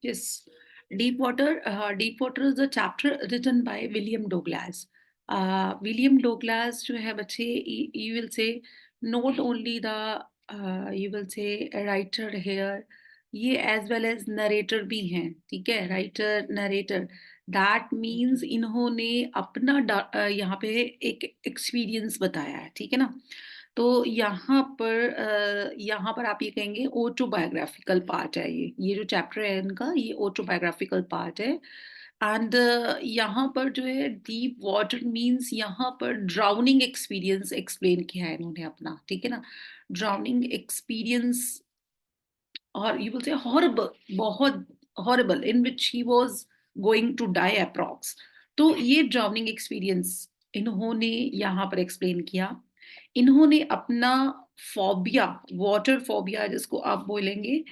Yes, Deep Water is a chapter written by William Douglas. William Douglas जो है बच्चे, you will say not only the you will say a writer here, ये as well as narrator भी हैं, ठीक है, writer narrator. That means इन्होंने अपना यहाँ पे एक experience बताया है, ठीक है ना. तो यहाँ पर आप ये कहेंगे ऑटोबायोग्राफिकल पार्ट है, ये जो चैप्टर है इनका, ये ऑटोबायोग्राफिकल पार्ट है. एंड यहाँ पर जो है डीप वाटर मीन्स यहाँ पर ड्राउनिंग एक्सपीरियंस एक्सप्लेन किया है इन्होंने अपना, ठीक है ना. ड्राउनिंग एक्सपीरियंस, और यू विल से हॉरिबल, बहुत horrible, in which he was going to die approx. तो ये ड्राउनिंग एक्सपीरियंस इन्होंने यहाँ पर एक्सप्लेन किया. इन्होंने अपना फोबिया, वाटर फोबिया जिसको आप बोलेंगे,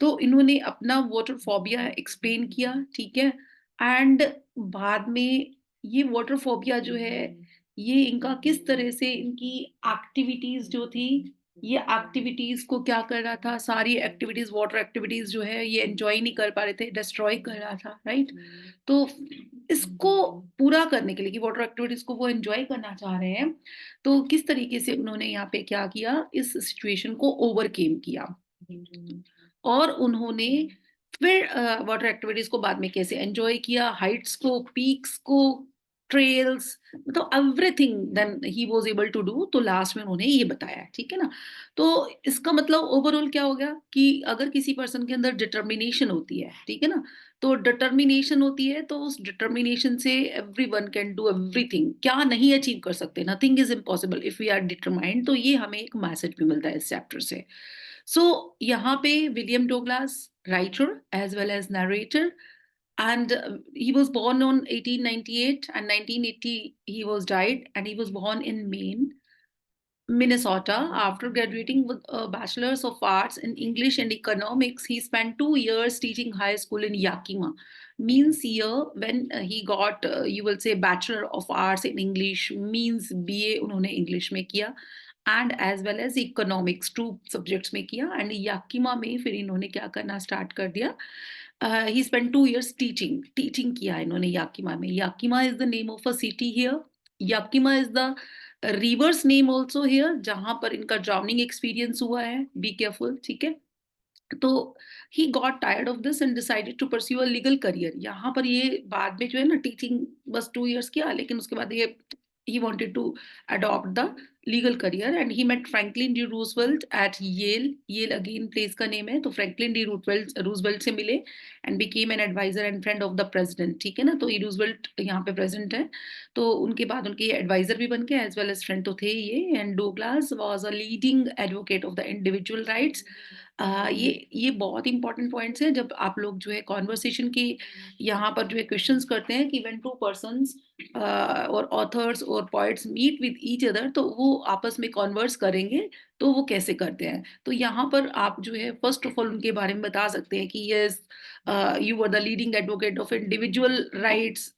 तो इन्होंने अपना वाटर फोबिया एक्सप्लेन किया, ठीक है. एंड बाद में ये वाटर फोबिया जो है, ये इनका किस तरह से इनकी एक्टिविटीज जो थी, ये एक्टिविटीज को क्या कर रहा था, सारी एक्टिविटीज, वाटर एक्टिविटीज जो है ये एंजॉय नहीं कर पा रहे थे, डिस्ट्रॉय कर रहा था, राइट. तो इसको पूरा करने के लिए कि वाटर एक्टिविटीज को वो एंजॉय करना चाह रहे हैं, तो किस तरीके से उन्होंने यहाँ पे क्या किया, इस सिचुएशन को ओवरकेम किया. और उन्होंने फिर वाटर एक्टिविटीज को बाद में कैसे एंजॉय किया, हाइट्स को, पीक्स को, ट्रेल्स, मतलब everything then he was able to do. तो लास्ट में उन्होंने ये बताया, ठीक है ना. तो इसका मतलब ओवरऑल क्या हो गया कि अगर किसी पर्सन के अंदर डिटर्मिनेशन होती है, ठीक है ना, तो डिटर्मिनेशन होती है, तो उस डिटर्मिनेशन से एवरीवन कैन डू एवरीथिंग. क्या नहीं अचीव कर सकते, nothing is impossible if we are determined. तो ये हमें एक मैसेज भी मिलता है इस चैप्टर से. So यहाँ पे William Douglas, writer as well as narrator, and he was born on 1898 and 1980 he was died, and he was born in Maine, Minnesota. After graduating with a bachelor's of arts in English and economics, he spent 2 years teaching high school in Yakima. Means year when he got you will say bachelor of arts in English, means BA उन्होंने English में किया, and as well as economics, 2 subjects में किया. And Yakima में फिर इन्होंने क्या करना स्टार्ट कर दिया, ही स्पेंड 2 years टीचिंग किया इन्होंने याकिमा में. Yakima is the name of a city here. Yakima is the reverse name also here, जहां पर इनका ड्राउनिंग एक्सपीरियंस हुआ है. बी केयरफुल, ठीक है. तो he got tired of this and decided to pursue a legal career. यहाँ पर ये बाद में जो है ना, टीचिंग बस 2 years किया, लेकिन उसके बाद ये he wanted to adopt the legal career, and he met Franklin D. Roosevelt at Yale. Yale again place का name है, तो Franklin D. Roosevelt से मिले and became an advisor and friend of the president. ठीक है ना, तो ये रूजवेल्ट यहाँ पे प्रेसिडेंट है, तो उनके बाद उनके एडवाइजर भी बन गए, एज वेल एज फ्रेंड तो थे ये. And Douglas was a leading advocate of the individual rights. ये बहुत इंपॉर्टेंट पॉइंट्स हैं जब आप लोग जो है कॉन्वर्सेशन की यहाँ पर जो है क्वेश्चंस करते हैं कि व्हेन 2 पर्सन्स और ऑथर्स और poets meet with each other, तो वो आपस में कॉन्वर्स करेंगे, तो वो कैसे करते हैं. तो यहाँ पर आप जो है फर्स्ट ऑफ ऑल उनके बारे में बता सकते हैं कि yes, you are the leading advocate of individual rights.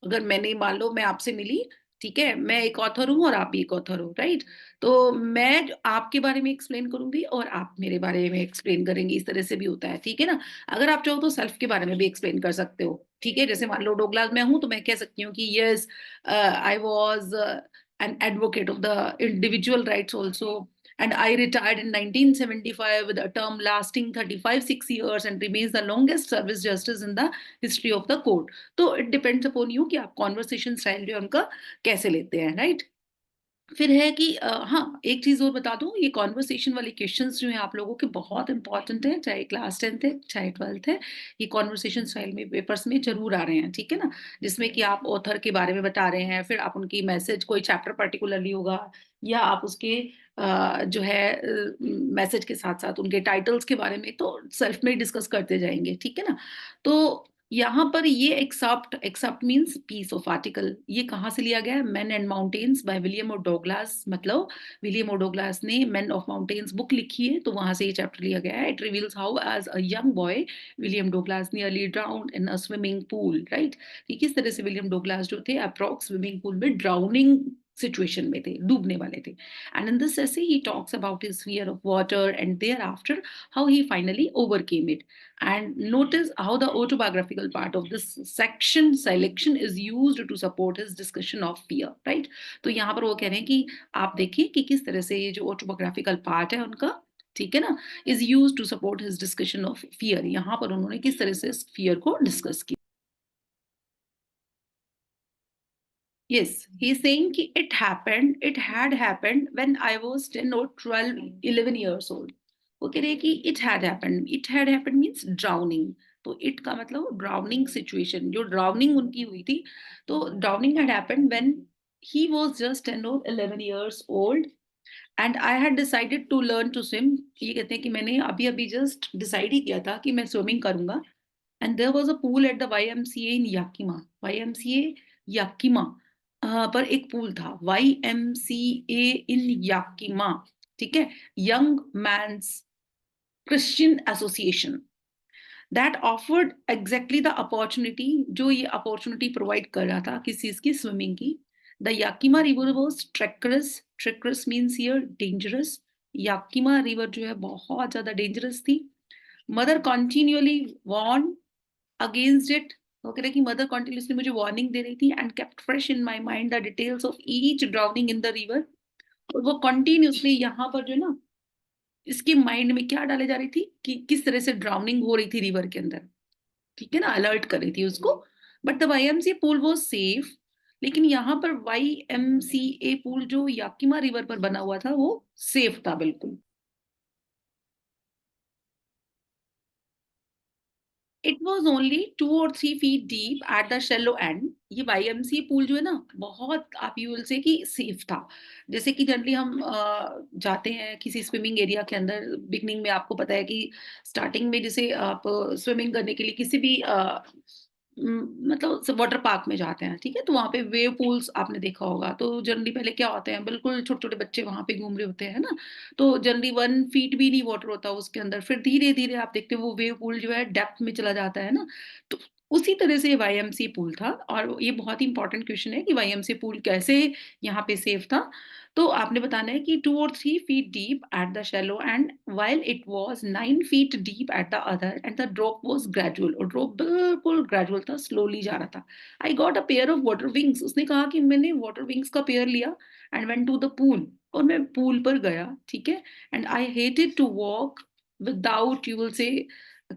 अगर मैंने, मान लो मैं आपसे मिली, ठीक है, मैं एक ऑथर हूँ और आप भी एक ऑथर हो, राइट. तो मैं आपके बारे में एक्सप्लेन करूंगी और आप मेरे बारे में एक्सप्लेन करेंगे, इस तरह से भी होता है, ठीक है ना. अगर आप चाहो तो सेल्फ के बारे में भी एक्सप्लेन कर सकते हो, ठीक है. जैसे मान लो डोगलास में हूं, तो मैं कह सकती हूँ कि yes, I was an advocate of the individual rights also, and I retired in 1975 with a term lasting 35-6 years and remains the longest service justice in the history of the court. तो it depends upon you कि आप conversation style जो है उनका कैसे लेते हैं, right. फिर है कि हाँ, एक चीज़ और बता दूँ, ये कॉन्वर्सेशन वाले क्वेश्चंस जो हैं आप लोगों के बहुत इंपॉर्टेंट हैं, चाहे क्लास 10th है, चाहे 12th है. ये कॉन्वर्सेशन स्टाइल में पेपर्स में ज़रूर आ रहे हैं, ठीक है ना, जिसमें कि आप ऑथर के बारे में बता रहे हैं, फिर आप उनकी मैसेज, कोई चैप्टर पर्टिकुलरली होगा, या आप उसके जो है मैसेज के साथ-साथ उनके टाइटल्स के बारे में तो सेल्फ में डिस्कस करते जाएँगे, ठीक है ना. तो यहाँ पर ये excerpt means piece of article, ये कहाँ से लिया गया है, man and mountains by William और डोगलास. मतलब विलियम और डोगलास ने मैन ऑफ माउंटेन्स बुक लिखी है, तो वहां से ये चैप्टर लिया गया है. It reveals how as a young boy William Douglas nearly drowned in a swimming pool, right. कि किस तरह से विलियम डोगलास जो थे अप्रॉक्स स्विमिंग पूल में ड्राउनिंग सिचुएशन में थे, डूबने वाले थे. And in this essay he talks about his fear of water and thereafter how he finally overcame it. And notice how the autobiographical part of this section selection is used to support his discussion of fear, right? तो यहाँ पर वो कह रहे हैं कि आप देखिए कि किस तरह से ये जो ऑटोबायोग्राफिकल पार्ट है उनका, ठीक है ना, is use to support his discussion of fear. यहाँ पर उन्होंने किस तरह से फियर को डिस्कस किया. Yes, he's saying कि it had happened when I was 10 or 12, 11 years old. वो कह रहे हैं कि it had happened means drowning. तो it का मतलब drowning situation, जो drowning उनकी हुई थी, तो drowning had happened when he was just 10 or 11 years old and I had decided to learn to swim. ये कहते हैं कि मैंने अभी अभी just decide ही किया था कि मैं swimming करूंगा. And there was a pool at the YMCA in Yakima. YMCA Yakima पर एक पूल था. YMCA in Yakima, ठीक है, young man's Christian association, that offered exactly the opportunity, जो ये अपॉर्चुनिटी प्रोवाइड कर रहा था किस चीज की, स्विमिंग की. The Yakima river was treacherous. Treacherous means here dangerous. Yakima river जो है बहुत ज्यादा डेंजरस थी. Mother continuously warn against it. वो कह रहे कि मदर कॉन्टिन्यूसली मुझे वार्निंग दे रही थी and kept fresh in my mind the details of each drowning in the river. और वो कंटिन्यूसली यहाँ पर जो है ना, इसके माइंड में क्या डाले जा रही थी कि किस तरह से ड्राउनिंग हो रही थी रिवर के अंदर, ठीक है ना, अलर्ट कर रही थी उसको. But the YMCA pool was safe. लेकिन यहाँ पर YMCA पूल जो याकिमा रिवर पर बना हुआ था वो सेफ था बिल्कुल. It was only 2 or 3 feet deep at the shallow and. ये YMCA पूल जो है ना, बहुत आप यू विल से कि सेफ था. जैसे कि जनरली हम जाते हैं किसी स्विमिंग एरिया के अंदर, बिगनिंग में आपको पता है कि स्टार्टिंग में जैसे आप स्विमिंग करने के लिए किसी भी मतलब वाटर पार्क में जाते हैं, ठीक है, तो वहाँ पे वेव पूल्स आपने देखा होगा. तो जनरली पहले क्या होते हैं, बिल्कुल छोटे छोटे बच्चे वहाँ पे घूम रहे होते हैं ना, तो जनरली 1 फीट भी नहीं वाटर होता उसके अंदर. फिर धीरे धीरे आप देखते हो वो वेव पूल जो है डेप्थ में चला जाता है ना. तो उसी तरह से YMCA पूल था. और ये बहुत ही इंपॉर्टेंट क्वेश्चन है कि YMCA पूल कैसे यहाँ पे सेफ था. तो आपने बताना है कि 2 or 3 feet deep at the shallow and while it was 9 feet deep at the other and the drop was gradual. और ड्रॉप बिल्कुल ग्रेजुअल था, स्लोली जा रहा था. I got a pair of water wings. उसने कहा कि मैंने वाटर विंग्स का पेयर लिया and went to the pool. और मैं पूल पर गया, ठीक है. And I hated to walk without you will say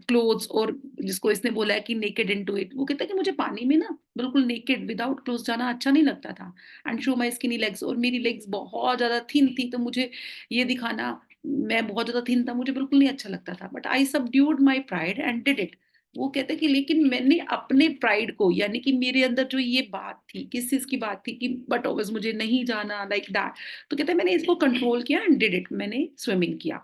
clothes, और जिसको इसने बोला है कि नेकेड इनटू इट. वो कहता है कि मुझे पानी में ना बिल्कुल नेकेड विदाउट क्लोथ्स जाना अच्छा नहीं लगता था. And show my skinny legs. और मेरी लेग्स बहुत ज्यादा थिन थी, तो मुझे ये दिखाना, मैं बहुत ज्यादा थिन था, मुझे बिल्कुल नहीं अच्छा लगता था. But I subdued my pride and did it. वो कहते हैं कि लेकिन मैंने अपने प्राइड को, यानी कि मेरे अंदर जो ये बात थी, किस चीज की बात थी कि बट ऑब्वियस मुझे नहीं जाना लाइक दैट, तो कहते हैं मैंने इसको कंट्रोल किया एंड डिड इट, मैंने स्विमिंग किया.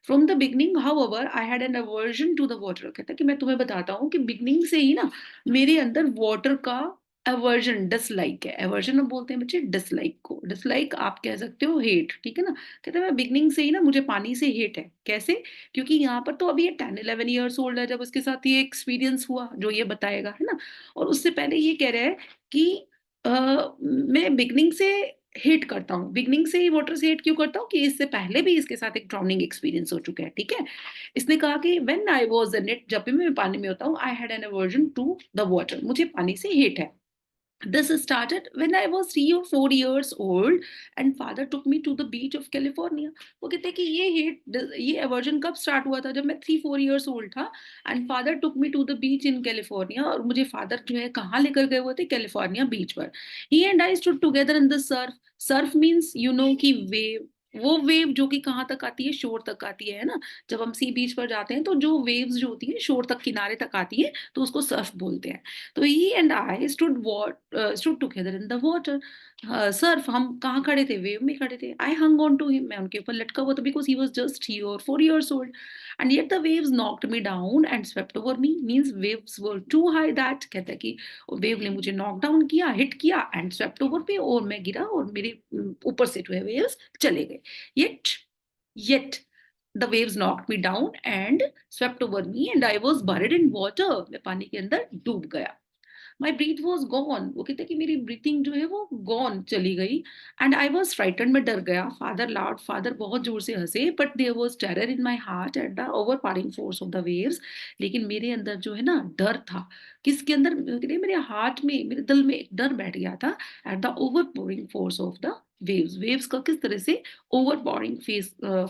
From the beginning however I had an aversion to the water. कहता है कि मैं तुम्हें बताता हूँ कि बिगनिंग से ही ना मेरे अंदर वाटर का अवर्जन, डिसलाइक है. अवर्जन हम बोलते हैं बच्चे डिसलाइक को, डिसलाइक आप कह सकते हो हेट, ठीक है ना. कहते हैं मैं बिगनिंग से ही ना मुझे पानी से हेट है. कैसे? क्योंकि यहाँ पर तो अभी ये 10, 11 years ओल्ड है जब उसके साथ ये एक्सपीरियंस हुआ जो ये बताएगा, है ना. और उससे पहले ये कह रहा है कि मैं बिगनिंग से हेट करता हूँ. बिगनिंग से ही वाटर से हेट क्यों करता हूँ कि इससे पहले भी इसके साथ एक ड्राउनिंग एक्सपीरियंस हो चुका है, ठीक है. इसने कहा कि when I was in it, जब भी मैं पानी में होता हूँ, I had an aversion to the water, मुझे पानी से हेट है. This started when I was 3 or 4 years old and father took me to the beach of California. वो कहते हैं कि ये aversion कब start हुआ था, जब मैं 3, 4 years old था. And father took me to the beach in California. और मुझे father जो है कहाँ लेकर गए हुए थे, कैलिफोर्निया बीच पर. He and I stood together in the surf. Surf means you know कि wave, वो वेव जो कि कहाँ तक आती है, शोर तक आती है ना. जब हम सी बीच पर जाते हैं तो जो वेव्स जो होती है शोर तक, किनारे तक आती है, तो उसको सर्फ बोलते हैं. तो he and I stood together in the water. Surf, हम कहाँ खड़े थे, वेव में खड़े थे. I hung on to him, मैं उनके ऊपर लटका हुआ था, because he was just 3 or 4 years old. And yet the waves knocked me down and swept over me. Means waves were too high that, कहता है कि वेव ने मुझे नॉक डाउन किया, हिट किया एंड स्वेप्ट ओवर मी, और मैं गिरा और मेरे ऊपर से जो है वेव्स चले गए. Yet yet the waves knocked me down and swept over me and I was buried in water. मैं पानी के अंदर डूब गया. My breath was gone. वो कहते हैं कि मेरी ब्रीथिंग जो है वो गॉन चली गई एंड आई वाज़ फ्राइटेंड, मैं डर गया। फादर लाउड, फादर बहुत ज़ोर से हँसे, but there was terror in my heart at the overpowering force of the waves. लेकिन मेरे अंदर जो है ना डर था। किसके अंदर? कहते हैं मेरे हार्ट में, मेरे दिल में एक डर बैठ गया था eight the overpowering force of the waves. Waves का किस तरह से ओवरपावरिंग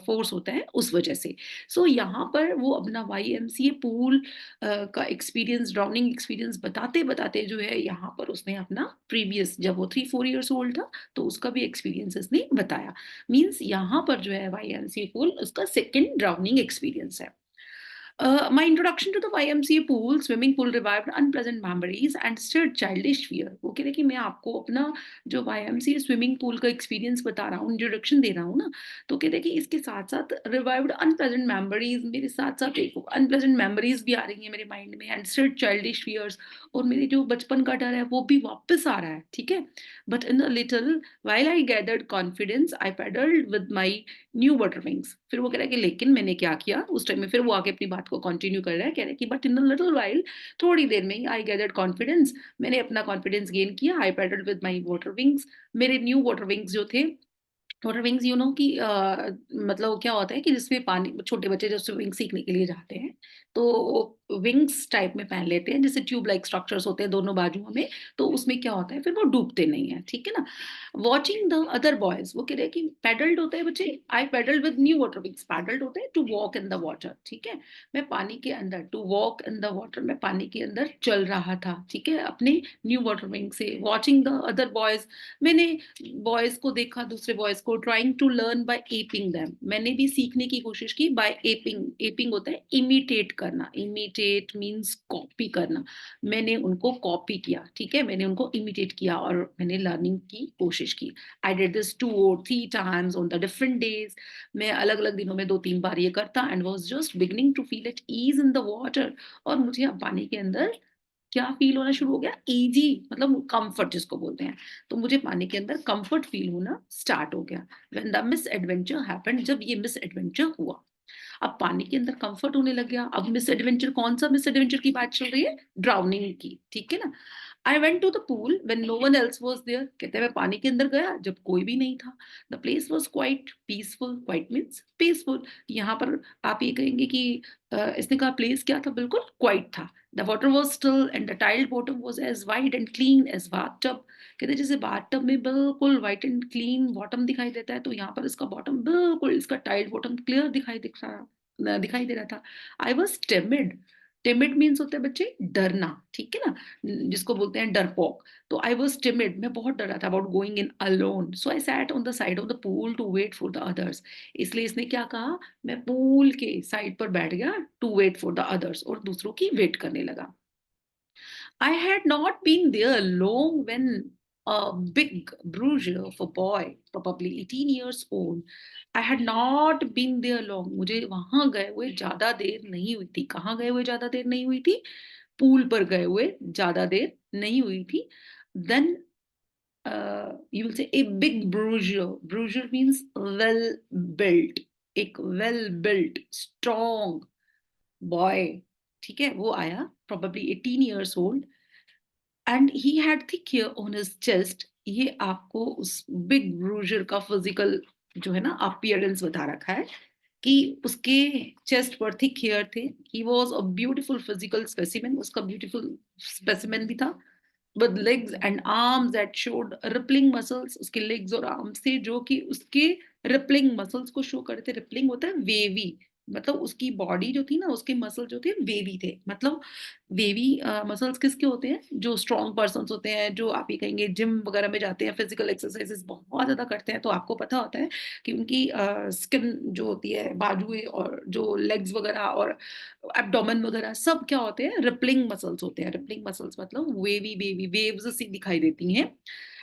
फोर्स होता है उस वजह से। सो यहाँ पर वो अपना वाईएमसीए पूल का एक्सपीरियंस, ड्राउनिंग एक्सपीरियंस बताते-बताते जो है यहाँ पर उसने अपना प्रीवियस, जब वो 3-4 इयर्स ओल्ड था, तो उसका भी एक्सपीरियंस इसने बताया। मीन्स यहाँ पर जो है वाईएमसीए पूल उसका सेकंड ड्राउनिंग एक्सपीरियंस है। My introduction to the YMCA pool, swimming pool revived unpleasant memories and stirred childish fear। वो कह रहे कि मैं आपको अपना जो YMCA स्विमिंग पूल का एक्सपीरियंस बता रहा हूँ, इंट्रोडक्शन दे रहा हूँ ना, तो कहते हैं कि इसके साथ-साथ रिवाइव्ड अनप्लेजेंट मेमोरीज़, मेरे साथ-साथ एक अनप्लेजेंट मेमोरीज़ भी आ रही हैं मेरे माइंड में एंड स्टिर्ड चाइल्डिश फियर्स, और मेरे जो बचपन का डर है वो भी वापस आ रहा है, ठीक है? But in a little while I gathered confidence I paddled with my new water wings. फिर वो कह रहा है कि लेकिन मैंने क्या किया उस टाइम में, फिर वो आगे अपनी बात को कंटिन्यू कर रहा है, कह रहा है कि but in a little while, थोड़ी देर में ही आई गैदर्ड कॉन्फिडेंस, मैंने अपना कॉन्फिडेंस गेन किया, आई paddled with my water wings. मेरे न्यू वाटर विंग्स जो थे, वाटर विंग्स यू नो कि मतलब क्या होता है कि जिसमें पानी, छोटे बच्चे जब स्विमिंग सीखने के लिए जाते हैं तो वो विंग्स टाइप में पहन लेते हैं, जैसे ट्यूब लाइक स्ट्रक्चर्स होते हैं दोनों बाजुओं में, तो उसमें क्या होता है फिर वो डूबते नहीं है, ठीक है ना? वॉचिंग द अदर बॉयज, वो कह रहे हैं कि पैडल्ड होते हैं बच्चे, I paddled with new water wings, paddled होते हैं to walk in the water, ठीक है? मैं पानी के अंदर, to walk in the water, मैं पानी के अंदर चल रहा था, ठीक है, अपने न्यू वाटर विंग से। वॉचिंग द अदर बॉयज, मैंने बॉयज को देखा, दूसरे बॉयज को, trying to learn by aping them, मैंने भी सीखने की कोशिश की बाय एपिंग। एपिंग होता है इमिटेट करना, इमिटेट मीन्स कॉपी करना। मैंने उनको कॉपी किया, ठीक है, मैंने उनको इमिटेट किया और मैंने लर्निंग की कोशिश की। I did this 2 or 3 times on the different days. मैं अलग अलग दिनों में 2-3 बार ये करता and was just beginning to feel at ease in the water. और मुझे अब पानी के अंदर क्या फ़ील होना शुरू हो गया? ईज़ी, मतलब कम्फ़र्ट जिसको बोलते हैं। तो मुझे पानी के अंदर कम्फ़र्ट फ़ील होना स्टार्ट हो गया। व्हेन द मिसएडवेंचर हैपेंड, जब ये मिसएडवेंचर हुआ। अब पानी के अंदर कम्फ़र्ट होने लग गया। अब मिसएडवेंचर, कौन-सा मिसएडवेंचर की बात चल रही है? ड्राउनिंग की, ठीक है ना? I went to the pool when no one else was there, कहते हैं मैं पानी के अंदर गया जब कोई भी नहीं था। The place was quite peaceful, quite means peaceful. यहाँ पर आप ये कहेंगे कि इसने कहा प्लेस क्या था? बिल्कुल क्वाइट था। The water was still and the tiled bottom was as wide and clean as bathtub. कहते हैं जैसे बाथटब में बिल्कुल व्हाइट एंड क्लीन बॉटम दिखाई देता है, तो यहाँ पर इसका बॉटम बिल्कुल, इसका टाइल्ड बॉटम क्लियर दिखाई दे रहा था। I was timid. Timid means होता है बच्चे डरना, ठीक है ना? जिसको बोलते हैं डरपोक। तो आई वाज़ टिमिड, मैं बहुत डर रहा था about going in alone. So I sat on the side of the pool to wait for the others. इसलिए इसने क्या कहा, मैं पूल के साइड पर बैठ गया to wait for the others, और दूसरों की वेट करने लगा। I had not been there long when a big bruiser of a boy, probably 18 years old, I had not been there long। मुझे वहाँ गए हुए ज़्यादा देर नहीं हुई थी। कहाँ गए हुए ज़्यादा देर नहीं हुई थी? पूल पर गए हुए ज़्यादा देर नहीं हुई थी। Then you will say a big bruiser। Bruiser means well built, एक well built, strong boy, ठीक है? वो आया probably 18 years old and he had thick hair on his chest. ये आपको उस बिग ब्रूजर का फिजिकल जो है ना अपीयरेंस बता रखा है कि उसके चेस्ट पर थिक हेयर थे। He was a beautiful physical specimen, उसका ब्यूटीफुल स्पेसिमेन भी था। With legs and arms that showed rippling muscles, उसके लेग्स और आर्म्स थे जो कि उसके रिपलिंग मसल्स को शो कर रहे थे। रिपलिंग होता है वेवी, मतलब उसकी बॉडी जो थी ना, उसके मसल जो थे वेवी थे। मतलब वेवी मसल्स किसके होते हैं? जो स्ट्रॉन्ग पर्सन्स होते हैं, जो आप ये कहेंगे जिम वगैरह में जाते हैं, फिजिकल एक्सरसाइजेस बहुत ज़्यादा करते हैं, तो आपको पता होता है कि उनकी स्किन जो होती है, बाजुएँ और जो लेग्स वगैरह और एब्डोमेन वगैरह सब क्या होते हैं? रिपलिंग मसल्स होते हैं। रिपलिंग मसल्स मतलब वेवी वेवी वेव्स सी दिखाई देती हैं।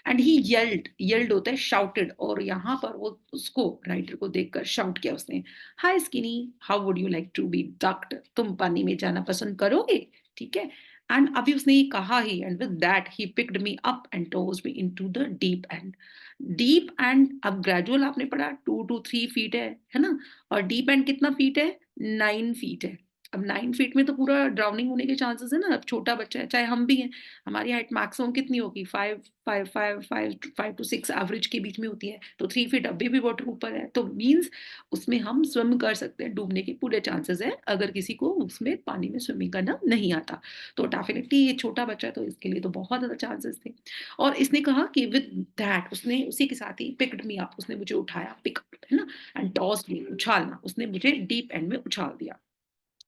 एंड ही येल्ड, येल्ड होता है शाउटेड, और यहाँ पर वो उसको राइटर को देखकर शाउट किया उसने, hi skinny, how would you like to be ducked, तुम पानी में जाना पसंद करोगे? ठीक है? एंड अभी उसने ये कहा ही, and with that he picked me up and tossed me into the deep end. Deep end, अब ग्रेजुअल आपने पढ़ा 2 to 3 फीट है ना? और डीप एंड कितना फीट है? 9 फीट है। अब 9 फीट में तो पूरा ड्राउनिंग होने के चांसेस है ना, अब छोटा बच्चा है, चाहे हम भी हैं, हमारी हाइट मैक्सिमम कितनी होगी 5 5 5 5 5 टू 6 एवरेज के बीच में होती है, तो 3 फीट अभी भी वाटर ऊपर है, तो मीन्स उसमें हम स्विम कर सकते हैं, डूबने के पूरे चांसेस हैं, अगर किसी को उसमें पानी में स्विमिंग करना नहीं आता। तो डेफिनिटली ये छोटा बच्चा है, तो इसके लिए तो बहुत ज़्यादा चांसेस थे। और इसने कहा कि विद दैट उसने उसी के साथ ही पिक्ड मी अप, उसने मुझे उठाया, पिक अप है ना, एंड टॉस्ड मी, उछालना, उसने मुझे डीप एंड में उछाल दिया।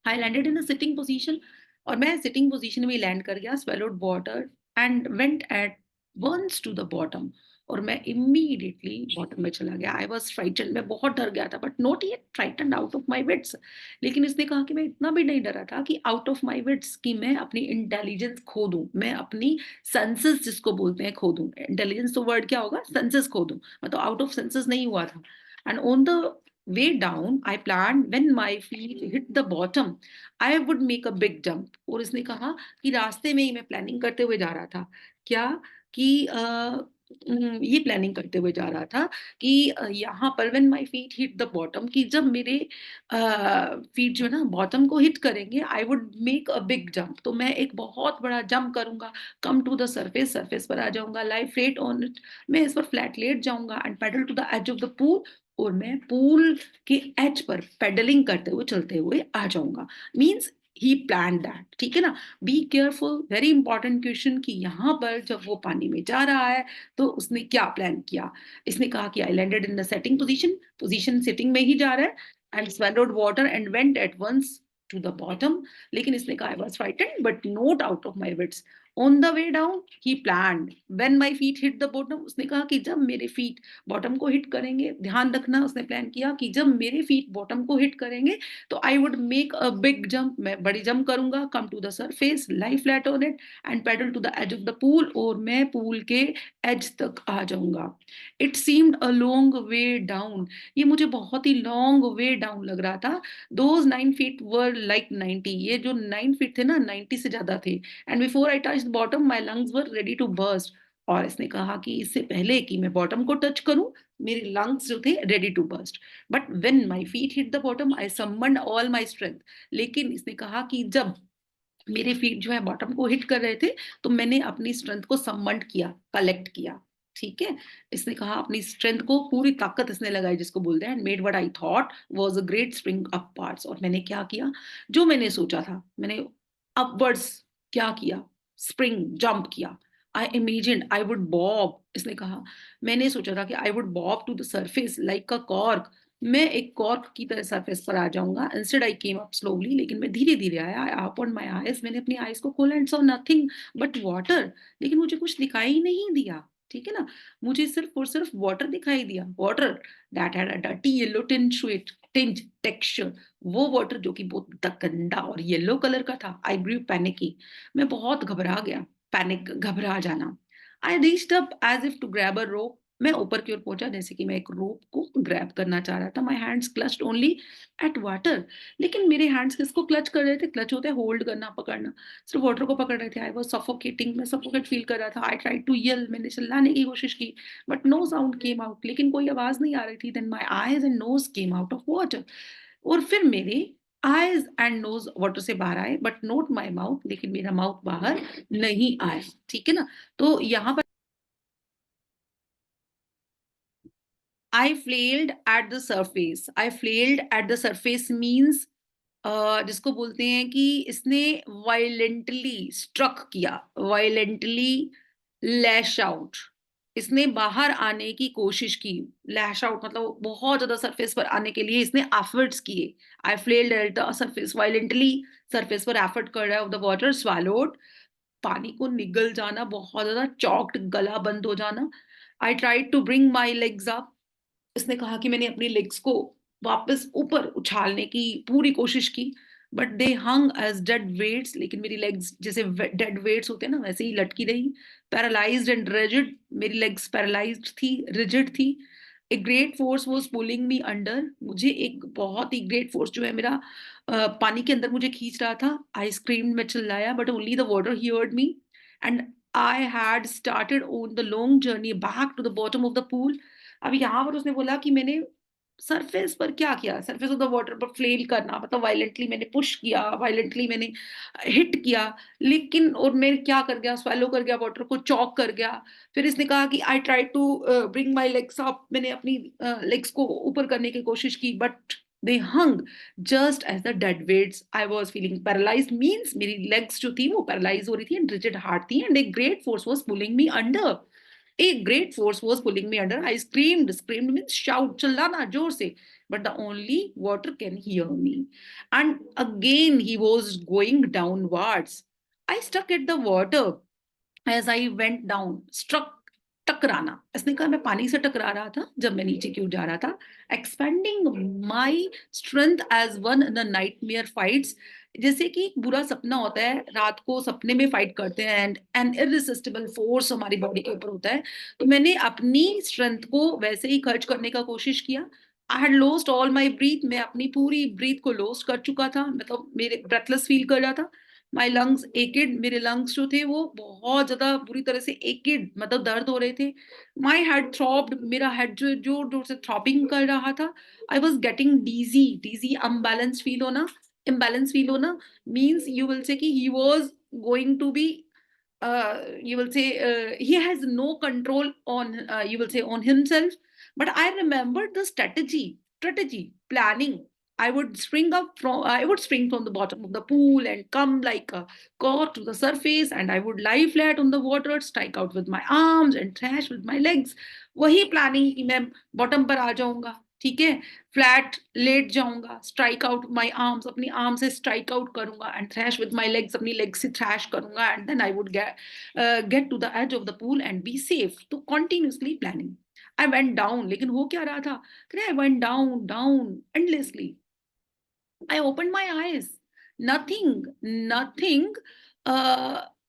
I landed in a sitting position, और मैं सिटिंग पोजीशन में लैंड कर गया, swallowed water and went at once to the bottom, और मैं इमीडिएटली बॉटम में चला गया। आई वॉज फ्राइटन, मैं बहुत डर गया था, but not yet frighten out of my wits. लेकिन इसने कहा कि मैं इतना भी नहीं डरा था कि आउट ऑफ माई विट्स, कि मैं अपनी इंटेलिजेंस खो दूं, मैं अपनी सेंसेस जिसको बोलते हैं खो दूं। इंटेलिजेंस तो वर्ड क्या होगा, सेंसेस खो दूं, मैं तो आउट ऑफ सेंसेस नहीं हुआ था। And on the way down, I planned when my feet hit the bottom, I would make a big jump. और इसने कहा कि रास्ते में ही मैं प्लानिंग करते हुए जा रहा था। क्या? कि ये प्लानिंग करते हुए जा रहा था कि यहाँ पर when my feet hit the bottom, कि जब मेरे फीट जो है ना बॉटम को हिट करेंगे, I would make a big jump, तो मैं एक बहुत बड़ा जंप करूंगा, come to the surface, surface पर आ जाऊंगा, लाई फ्लेट ऑन इट, मैं इस पर फ्लैट लेट जाऊंगा, and paddle to the edge of the pool, और मैं पूल के एज पर पेडलिंग करते हुए चलते हुए आ जाऊंगा। मीन्स ही प्लान दैट, ठीक है ना। Be careful, very important question, कि यहाँ पर जब वो पानी में जा रहा है तो उसने क्या प्लान किया। इसने कहा कि I landed in the sitting position, position sitting में ही जा रहा है, and swallowed water and went at once to the bottom. लेकिन इसने कहा I was frightened but not out of my wits. On the way down he planned when my feet hit the bottom, उसने कहा कि जब मेरे feet bottom को hit करेंगे, ध्यान रखना, उसने प्लान किया कि जब मेरे फीट बॉटम को हिट करेंगे तो I would make a big jump, मैं बड़ी जंप करूंगा, come to the surface, lie flat on it, and paddle to the edge of the pool, और मैं पूल के एज तक आ जाऊंगा। It seemed a long way down, ये मुझे बहुत ही लॉन्ग वे डाउन लग रहा था। दोज 9 फीट वर लाइक 90, ये जो 9 फीट थे ना 90 से ज्यादा थे। And before I touch the bottom my lungs were ready to burst, और इसने कहा कि इससे पहले कि मैं बॉटम को टच करूं, मेरे लंग्स जो थे ready to burst. But when my feet hit the bottom I summoned all my strength, लेकिन इसने कहा कि जब मेरे फीट जो है बॉटम को हिट कर रहे थे, तो मैंने अपनी स्ट्रेंथ को समंड किया, कलेक्ट किया, ठीक है। इसने कहा अपनी स्ट्रेंथ को, पूरी ताकत इसने लगाई जिसको बोलते हैं, made what I thought was a great spring up parts, और मैंने क्या किया, जो मैंने सोचा था, मैंने अपवर्ड्स क्या किया, स्प्रिंग जंप किया। I imagine I would bob, इसने कहा मैंने सोचा था कि I would bob to the surface like a cork, मैं एक कॉर्क की तरह सरफेस पर आ जाऊंगा। Instead I came up slowly, लेकिन मैं धीरे धीरे आया। आई ओपन माय आईज, मैंने अपनी आईज को खोला and saw nothing but water, लेकिन मुझे कुछ दिखाई नहीं दिया, ठीक है ना। मुझे सिर्फ और सिर्फ वाटर दिखाई दिया, water that had a dirty yellow tinge to it, tinge texture, वो वाटर जो कि बहुत गंदा और येलो कलर का था। आई ग्रू पैनिकी, मैं बहुत घबरा गया, पैनिक, घबरा जाना। I reached up as if to grab a rope, मैं ऊपर की ओर पहुंचा जैसे कि मैं एक रोप को ग्रैब करना चाह रहा था। My hands clutched only at water, लेकिन मेरे हैंड्स किसको क्लच कर रहे थे, क्लच होते हैं होल्ड करना, पकड़ना, सिर्फ वाटर को पकड़ रहे थे। आई वाज सफोकेटिंग, मैं सफोकेट फील कर रहा था। आई ट्राइड टू येल, मैंने चिल्लाने की कोशिश की, but no sound came out, लेकिन कोई आवाज नहीं आ रही थी। Then my eyes and nose came out of water, और फिर मेरे आईज एंड नोज वाटर से बाहर आए, बट नॉट माई माउथ, लेकिन मेरा माउथ बाहर नहीं आया, ठीक है ना। तो यहाँ पर I flailed at the surface. I flailed at the surface means जिसको बोलते हैं कि इसने वायलेंटली स्ट्रक किया, वायलेंटली लैश आउट, इसने बाहर आने की कोशिश की। लैश आउट मतलब बहुत ज्यादा सरफेस पर आने के लिए इसने एफर्ट्स किए। I flailed at the surface, violently surface पर एफर्ट कर रहा है ऑफ द वाटर, swallowed, पानी को निगल जाना, बहुत ज्यादा चॉक्ड, गला बंद हो जाना। I tried to bring my legs up, इसने कहा कि मैंने अपनी लेग्स को वापस ऊपर उछालने की पूरी कोशिश की, but they hung as dead weights, लेकिन मेरी लेग्स जैसे डेड वेट्स होते हैं ना वैसे ही लटकी रही। पैरालाइज्ड एंड रिजिड, मेरी लेग्स पैरालाइज्ड थी, रिजिड थी। ए great force was pulling me under, मुझे एक बहुत ही ग्रेट फोर्स जो है मेरा पानी के अंदर मुझे खींच रहा था। आई स्क्रीम्ड, मैं चिल्लाया, but only the water heard me, and I had started on the long journey back to the bottom of the pool. अब यहाँ पर उसने बोला कि मैंने सरफेस पर क्या किया, सरफेस ऑफ द वाटर पर फ्लेल करना, मतलब वायलेंटली मैंने पुश किया, वायलेंटली मैंने हिट किया, लेकिन और मैं क्या कर गया, स्वेलो कर गया वाटर को, चॉक कर गया। फिर इसने कहा कि I try to bring my legs up, मैंने अपनी लेग्स को ऊपर करने की कोशिश की, but they hung just as the dead weights. I was feeling paralysed, means मेरी लेग्स जो थी वो पैरालाइज हो रही थी एंड रिजिड हार्ड थी, and a great force was pulling me under. A great force was pulling me under. I screamed. Screamed means shout, chillana, जोर से. But the only water can hear me. And again, he was going downwards. I stuck at the water as I went down. Struck, टकराना, इसने कहा मैं पानी से टकरा रहा था जब मैं नीचे क्यों जा रहा था। Expending my strength as one in the nightmare fights, जैसे कि एक बुरा सपना होता है, रात को सपने में फाइट करते हैं एंड एन इररेसिस्टिबल फोर्स हमारी बॉडी के ऊपर होता है, तो मैंने अपनी स्ट्रेंथ को वैसे ही खर्च करने का कोशिश किया। I had lost all my breath, मैं अपनी पूरी ब्रीथ को लॉस्ट कर चुका था, मतलब मेरे ब्रेथलेस फील कर रहा था। माई लंग्स एकिड, मेरे लंग्स जो थे वो बहुत ज्यादा बुरी तरह से एकिड, मतलब दर्द हो रहे थे। माई हेड थ्रॉप्ड, मेरा हेड जो जोर जोर से थ्रॉपिंग कर रहा था। I was getting dizzy, dizzy unbalance feel होना, इम्बैलेंस फील होना, मीन्स यू विल से कि he was going to be, you will say he has no control on, you will say, on himself. But I remembered the strategy planning. I would spring from the bottom of the pool and come like a cork to the surface, and I would lie flat on the water, strike out with my arms and thrash with my legs. वही planning कि मैं bottom पर आ जाऊंगा, ठीक है, flat लेट जाऊंगा, स्ट्राइक आउट माय आर्म्स, अपनी आर्म से स्ट्राइक आउट करूंगा, and thrash with my legs, अपनी लेग से थ्रैश करूंगा, and then I would get to the edge of the pool and be safe. तो continuously planning. I went down, लेकिन हो क्या रहा था, I went down down endlessly. I opened my eyes. Nothing,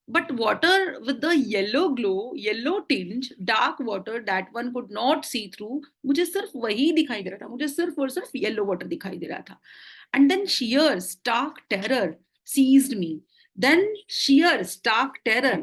but water with the yellow glow, yellow tinge, dark water that one could not see through. मुझे सिर्फ वही दिखाई दे रहा था, मुझे सिर्फ और सिर्फ येलो वाटर दिखाई दे रहा था। And then sheer, stark terror seized me. Then sheer, stark terror.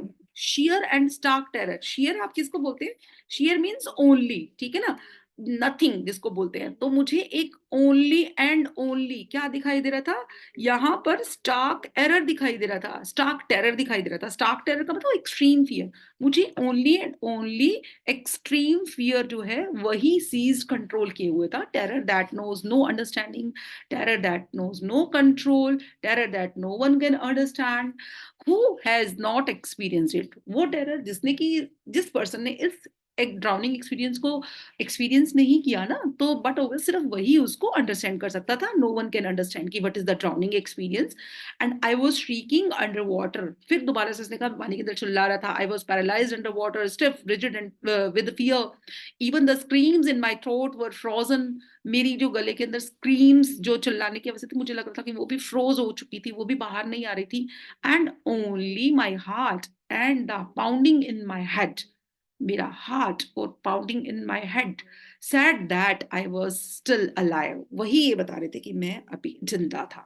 Sheer and stark terror. Sheer आप किसको बोलते हैं? Sheer means only, ठीक है ना? नथिंग जिसको बोलते हैं। तो मुझे एक ओनली एंड ओनली क्या दिखाई दे रहा था, यहाँ पर स्टार्क एरर दिखाई दे रहा था, स्टार्क टेरर दिखाई दे रहा था। स्टार्क टेरर का मतलब एक्सट्रीम फियर। मुझे only and only extreme fear जो है वही सीज कंट्रोल किए हुए था। Terror that knows no understanding, terror that knows no control, terror that no one can understand, who has not experience it. वो टेरर जिसने की, जिस पर्सन ने इस एक ड्राउनिंग एक्सपीरियंस को एक्सपीरियंस नहीं किया ना, तो बट वो सिर्फ वही उसको अंडरस्टैंड कर सकता था। नो वन कैन अंडरस्टैंड कि what is the drowning experience. And I was shrieking under water. फिर दोबारा से उसने कहा, पानी के अंदर चिल्ला रहा था। I was paralysed under water, stiff, rigid and with fear. Even the screams in my throat were frozen. मेरी जो गले के अंदर स्क्रीम्स जो चिल्लाने की वजह से मुझे लग रहा था कि वो भी फ्रोज हो चुकी थी, वो भी बाहर नहीं आ रही थी। And only my heart and the pounding in my head, मेरा हार्ट और pounding in my head said that I was still alive, वही ये बता रहे थे कि मैं अभी जिंदा था।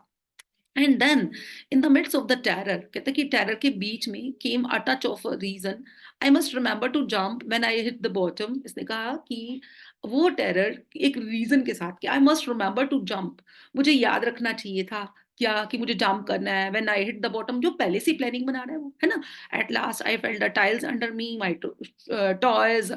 And then in the midst of the terror, कहते कि टेरर के बीच में came a touch of a reason. I must remember to jump when I hit the bottom. इसने कहा कि वो टेरर एक रीजन के साथ कि I must remember to jump, मुझे याद रखना चाहिए था क्या कि मुझे जंप करना है when I hit the bottom, जो पहले से प्लानिंग बना रहा है वो, है ना। At last I felt the tiles under me, my toys,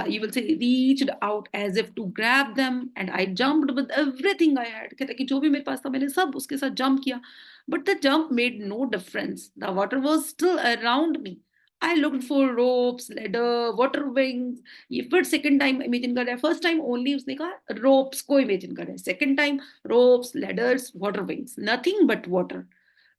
you will say, reached out as if to grab them, and I jumped with everything I had। कहता कि जो भी मेरे पास था मैंने सब उसके साथ जंप किया, but the jump made no difference, the water was still around me। I looked for ropes, ladder, water wings। ये फिर सेकंड टाइम इमेजिन कर रहा है, फर्स्ट टाइम ओनली उसने कहा रोप्स को इमेजिन कर रहा है, second time ropes, ladders, water wings, nothing but water.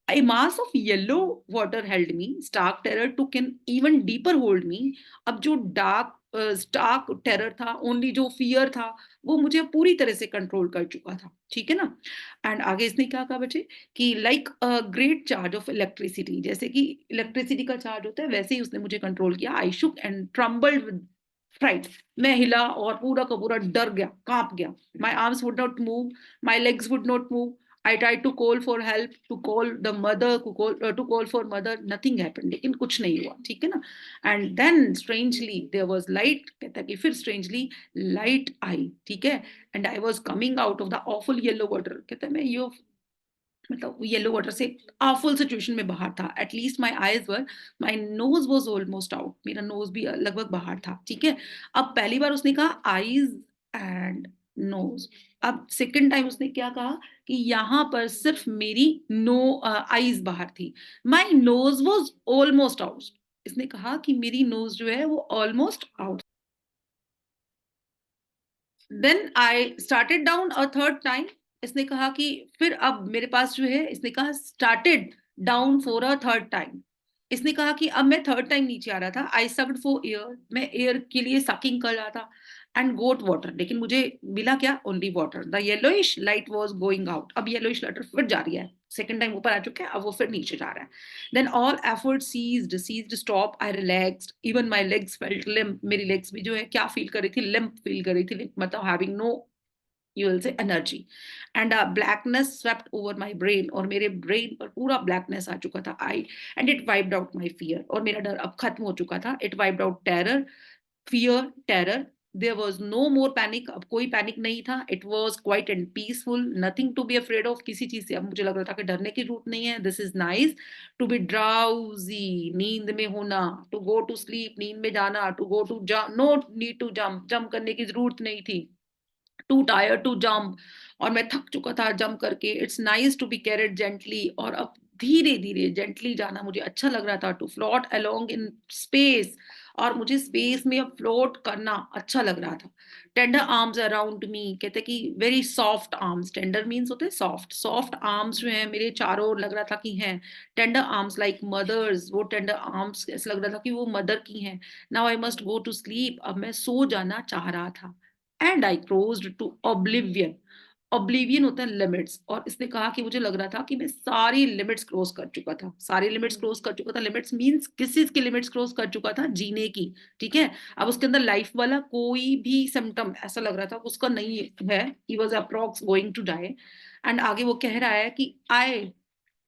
A mass of yellow water held me. Stark terror took an even deeper hold me। अब जो डार्क स्टार्क टेरर था, only जो फियर था, वो मुझे पूरी तरह से कंट्रोल कर चुका था, ठीक है ना। एंड आगे इसने क्या कहा बच्चे कि like a great charge of electricity, जैसे कि इलेक्ट्रिसिटी का चार्ज होता है वैसे ही उसने मुझे कंट्रोल किया। आई शुक एंड ट्रम्बल्ड विद फ्राइट, मैं हिला और पूरा का पूरा डर गया, कांप गया। My arms would not move, my legs would not move, I tried to call for help, to call the mother, to call for mother, nothing happened. लेकिन कुछ नहीं हुआ, ठीक है ना? And then strangely there was light. कहता है कि फिर strangely light आई, ठीक है? And I was coming out of the awful yellow water. कहता है मैं ये मतलब येलो वाटर से awful सिचुएशन में बाहर था. At least my eyes were, my nose was almost out. मेरा नोज भी लगभग बाहर था, ठीक है? अब पहली बार उसने कहा आईज एंड नोज. अब सेकंड टाइम उसने क्या कहा कि यहाँ पर सिर्फ मेरी नो आईज बाहर थी. My nose was almost out. इसने कहा कि मेरी नोज जो है वो almost out. Then I started down a third time. इसने कहा कि फिर अब मेरे पास जो है, इसने कहा started down for a third time. इसने कहा कि अब मैं थर्ड टाइम नीचे आ रहा था. आई सक्ड फॉर एयर, मैं एयर के लिए सकिंग कर रहा था. एंड गोट वाटर, लेकिन मुझे मिला क्या? Only water. The yellowish light was going out. अब येलोइश लाइट फिर जा रही है. सेकंड टाइम ऊपर आ चुका है, अब वो फिर नीचे जा रहा है. Then all effort ceased stop. I relaxed. Even my legs felt limp. मेरी लेग्स भी जो है क्या फील कर रही थी? लिम्प फील कर रही थी, मतलब having no, you will say, energy. And blackness swept over my brain. और मेरे ब्रेन पर पूरा ब्लैकनेस आ चुका था. I and it wiped out my fear. और मेरा डर अब खत्म हो चुका था. It wiped out terror, fear, terror. There was no more panic. अब कोई पैनिक नहीं था. It was quiet and peaceful. Nothing to be afraid of. किसी चीज से अब मुझे लग रहा था कि डरने की जरूरत नहीं है. This is nice. To be drowsy, नींद में होना. टू गो टू स्लीप, नींद में जाना. To go to jump, no need to jump. Jump करने की जरूरत नहीं थी. Too tired to jump. और मैं थक चुका था जंप करके. It's nice to be carried gently. और अब धीरे धीरे जेंटली जाना मुझे अच्छा लग रहा था. To float along in space. और मुझे स्पेस में अब फ्लोट करना अच्छा लग रहा था. Tender arms around me. कहते कि very soft arms. Tender means होते हैं सॉफ्ट. सॉफ्ट आर्म्स जो है मेरे चारों ओर लग रहा था कि हैं. Tender arms like mother's. वो टेंडर आर्म्स ऐसा लग रहा था कि वो मदर की हैं. Now I must go to sleep. अब मैं सो जाना चाह रहा था. And I crossed to oblivion. Oblivion होता है लिमिट्स. और इसने कहा कि मुझे लग रहा था कि मैं सारी लिमिट्स क्रॉस कर चुका था. सारी लिमिट्स क्रॉस कर चुका था. लिमिट्स मींस किस चीज की लिमिट्स क्रॉस कर चुका था? जीने की, ठीक है? अब उसके अंदर लाइफ वाला कोई भी सिम्टम ऐसा लग रहा था उसका नहीं है. He was approx going to die. And आगे वो कह रहा है कि I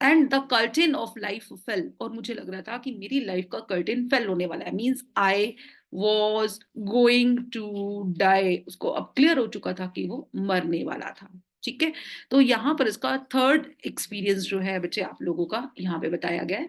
and the curtain of life fell. और मुझे लग रहा था कि मेरी लाइफ का कर्टेन फेल होने वाला है. Means I was going to die. उसको अब क्लियर हो चुका था कि वो मरने वाला था, ठीक है? तो यहाँ पर इसका थर्ड एक्सपीरियंस जो है बच्चे आप लोगों का यहाँ पे बताया गया है.